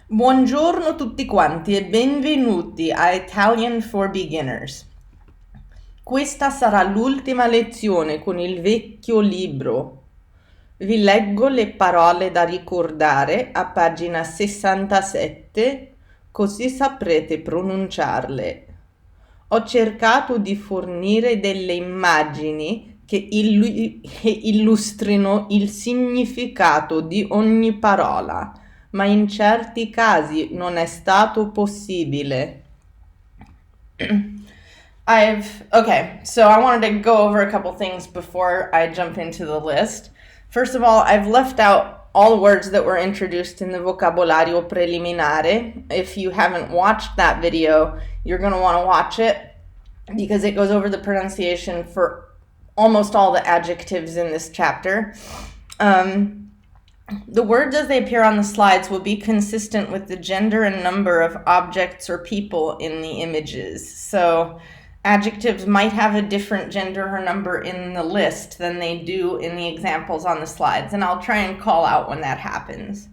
Buongiorno tutti quanti e benvenuti a Italian for Beginners. Questa sarà l'ultima lezione con il vecchio libro. Vi leggo le parole da ricordare a pagina 67, così saprete pronunciarle. Ho cercato di fornire delle immagini che illustrino il significato di ogni parola, ma in certi casi non è stato possibile. Okay, so I wanted to go over a couple things before I jump into the list. First of all, I've left out all the words that were introduced in the vocabolario preliminare. If you haven't watched that video, you're going to want to watch it because it goes over the pronunciation for almost all the adjectives in this chapter. The words as they appear on the slides will be consistent with the gender and number of objects or people in the images. So adjectives might have a different gender or number in the list than they do in the examples on the slides, and I'll try and call out when that happens.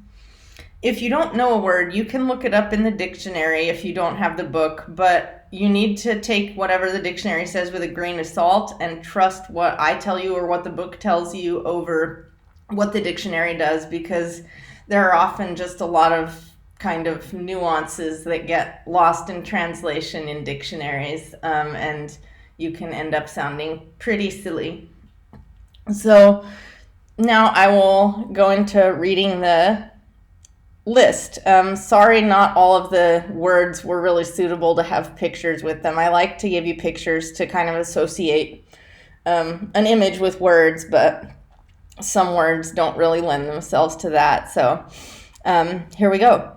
If you don't know a word, you can look it up in the dictionary if you don't have the book, but you need to take whatever the dictionary says with a grain of salt and trust what I tell you or what the book tells you over what the dictionary does, because there are often just a lot of kind of nuances that get lost in translation in dictionaries, and you can end up sounding pretty silly. So now I will go into reading the list. Sorry, not all of the words were really suitable to have pictures with them. I like to give you pictures to kind of associate an image with words, but some words don't really lend themselves to that. So here we go.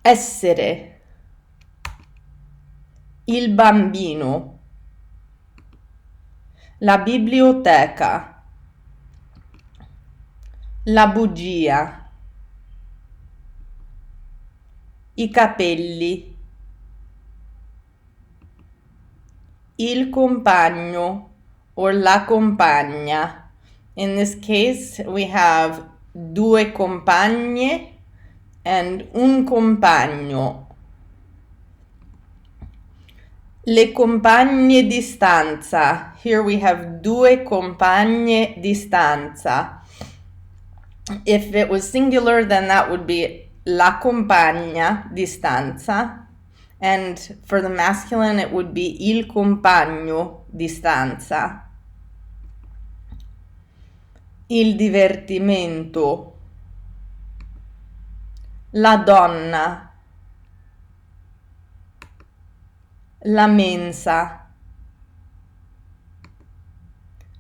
Essere. Il bambino. La biblioteca. La bugia. I capelli. Il compagno or la compagna. In this case, we have due compagne and un compagno. Le compagne di stanza. Here we have due compagne di stanza. If it was singular, then that would be la compagna di stanza. And for the masculine, it would be il compagno di stanza. Il divertimento. La donna. La mensa.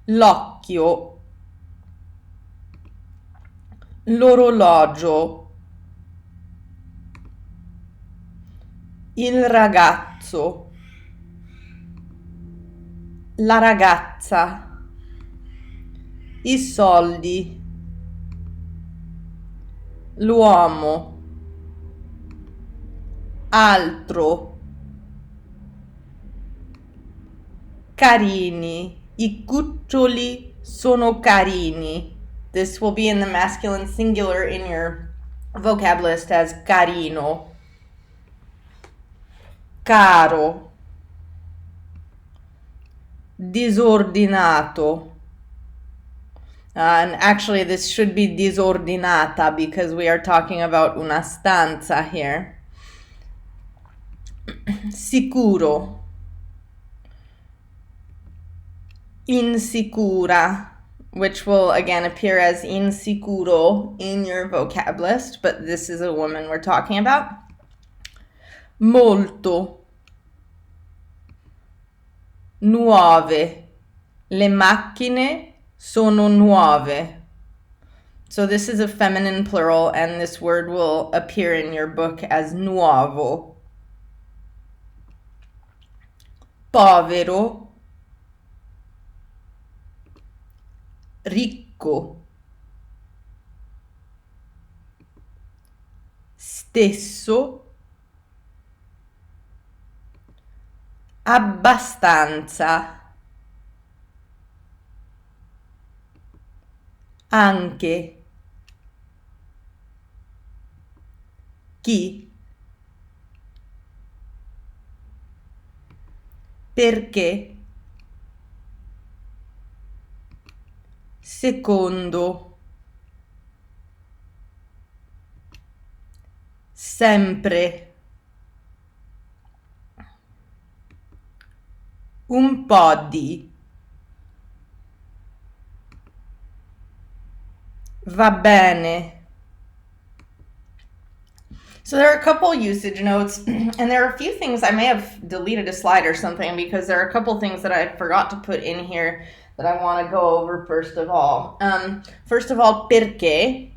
L'occhio. L'orologio. Il ragazzo. La ragazza. I soldi. L'uomo. Altro. Carini. I cuccioli sono carini. This will be in the masculine singular in your vocab list as carino. Caro. Disordinato. And actually this should be disordinata because we are talking about una stanza here. Sicuro. Insicura, which will again appear as insicuro in your vocab list, but this is a woman we're talking about. Molto. Nuove. Le macchine sono nuove. So this is a feminine plural, and this word will appear in your book as nuovo. Povero. Ricco. Stesso. Abbastanza. Anche. Chi? Perché? Secondo. Sempre. Un po' di. Va bene. So there are a couple usage notes, and there are a few things I may have deleted a slide or something because there are a couple things that I forgot to put in here that I want to go over first of all. Perché.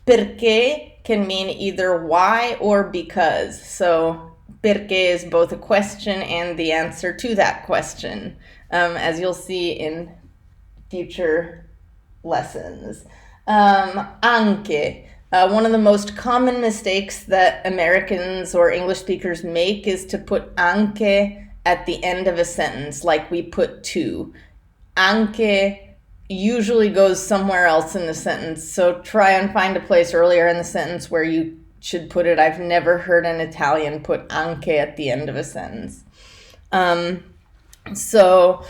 Perché can mean either why or because. So perché is both a question and the answer to that question, as you'll see in future lessons. Anche. One of the most common mistakes that Americans or English speakers make is to put anche at the end of a sentence, like we put to. Anche usually goes somewhere else in the sentence, so try and find a place earlier in the sentence where you should put it. I've never heard an Italian put anche at the end of a sentence. So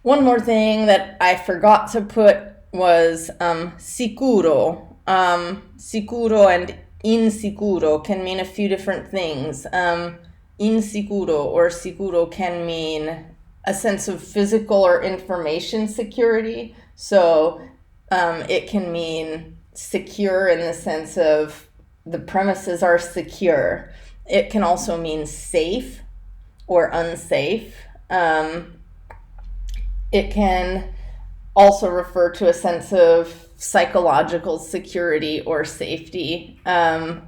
one more thing that I forgot to put was sicuro. Sicuro and insicuro can mean a few different things. Insicuro or sicuro can mean a sense of physical or information security. So it can mean secure in the sense of the premises are secure. It can also mean safe or unsafe. It can also refer to a sense of psychological security or safety. And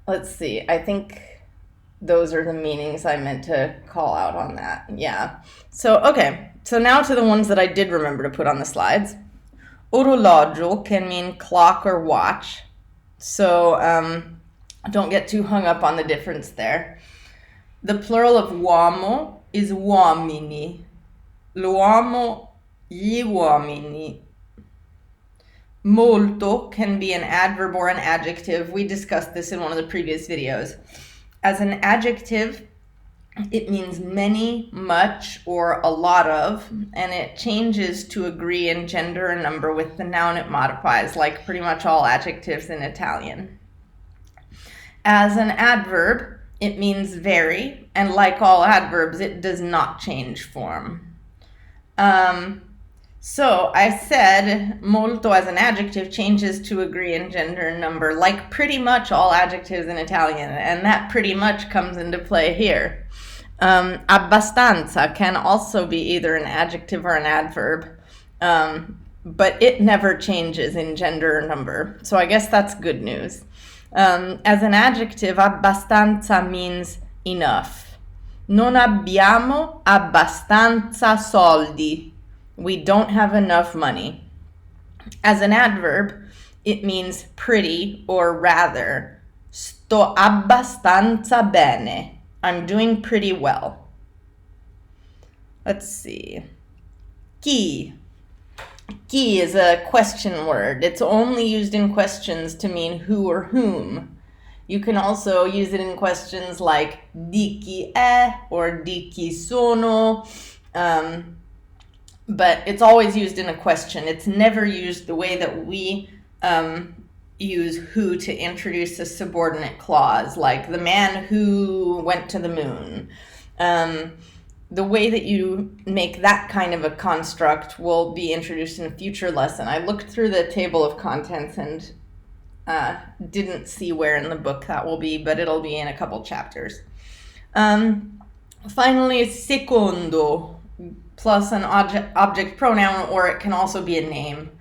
let's see, I think those are the meanings I meant to call out on that. Yeah. So, okay. So now to the ones that I did remember to put on the slides. Orologio can mean clock or watch. So don't get too hung up on the difference there. The plural of uomo is uomini. L'uomo, gli uomini. Molto can be an adverb or an adjective. We discussed this in one of the previous videos. As an adjective, it means many, much, or a lot of, and it changes to agree in gender and number with the noun it modifies, like pretty much all adjectives in Italian. As an adverb, it means very, and like all adverbs, it does not change form. So I said molto as an adjective changes to agree in gender and number, like pretty much all adjectives in Italian, and that pretty much comes into play here. Abbastanza can also be either an adjective or an adverb, but it never changes in gender or number, so I guess that's good news. As an adjective, abbastanza means enough. Non abbiamo abbastanza soldi. We don't have enough money. As an adverb, it means pretty or rather. Sto abbastanza bene. I'm doing pretty well. Let's see. Chi. Chi is a question word. It's only used in questions to mean who or whom. You can also use it in questions like di chi è or di chi sono. But it's always used in a question. It's never used the way that we use who to introduce a subordinate clause, like the man who went to the moon. The way that you make that kind of a construct will be introduced in a future lesson. I looked through the table of contents and didn't see where in the book that will be, but it'll be in a couple chapters. Finally, secondo, plus an object pronoun, or it can also be a name,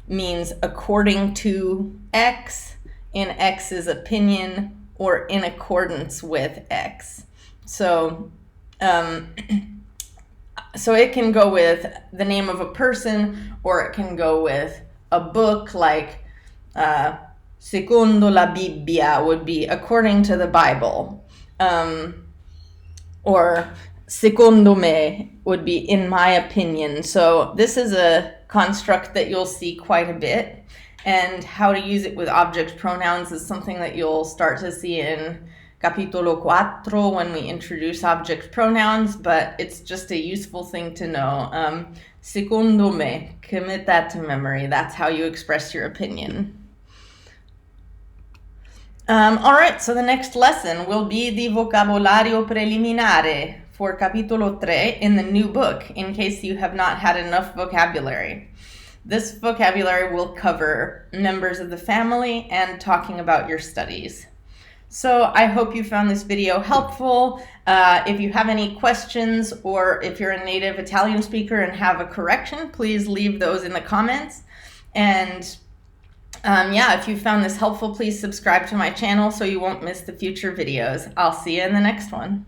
means according to X, in X's opinion, or in accordance with X. So it can go with the name of a person, or it can go with a book, like secondo la Bibbia would be according to the Bible, or secondo me would be in my opinion. So this is a construct that you'll see quite a bit. And how to use it with object pronouns is something that you'll start to see in capitolo 4 when we introduce object pronouns, but it's just a useful thing to know. Secondo me, commit that to memory. That's how you express your opinion. All right, so the next lesson will be the vocabolario preliminare for capitolo 3 in the new book, in case you have not had enough vocabulary. This vocabulary will cover members of the family and talking about your studies. So I hope you found this video helpful. If you have any questions, or if you're a native Italian speaker and have a correction, please leave those in the comments. And yeah, if you found this helpful, please subscribe to my channel so you won't miss the future videos. I'll see you in the next one.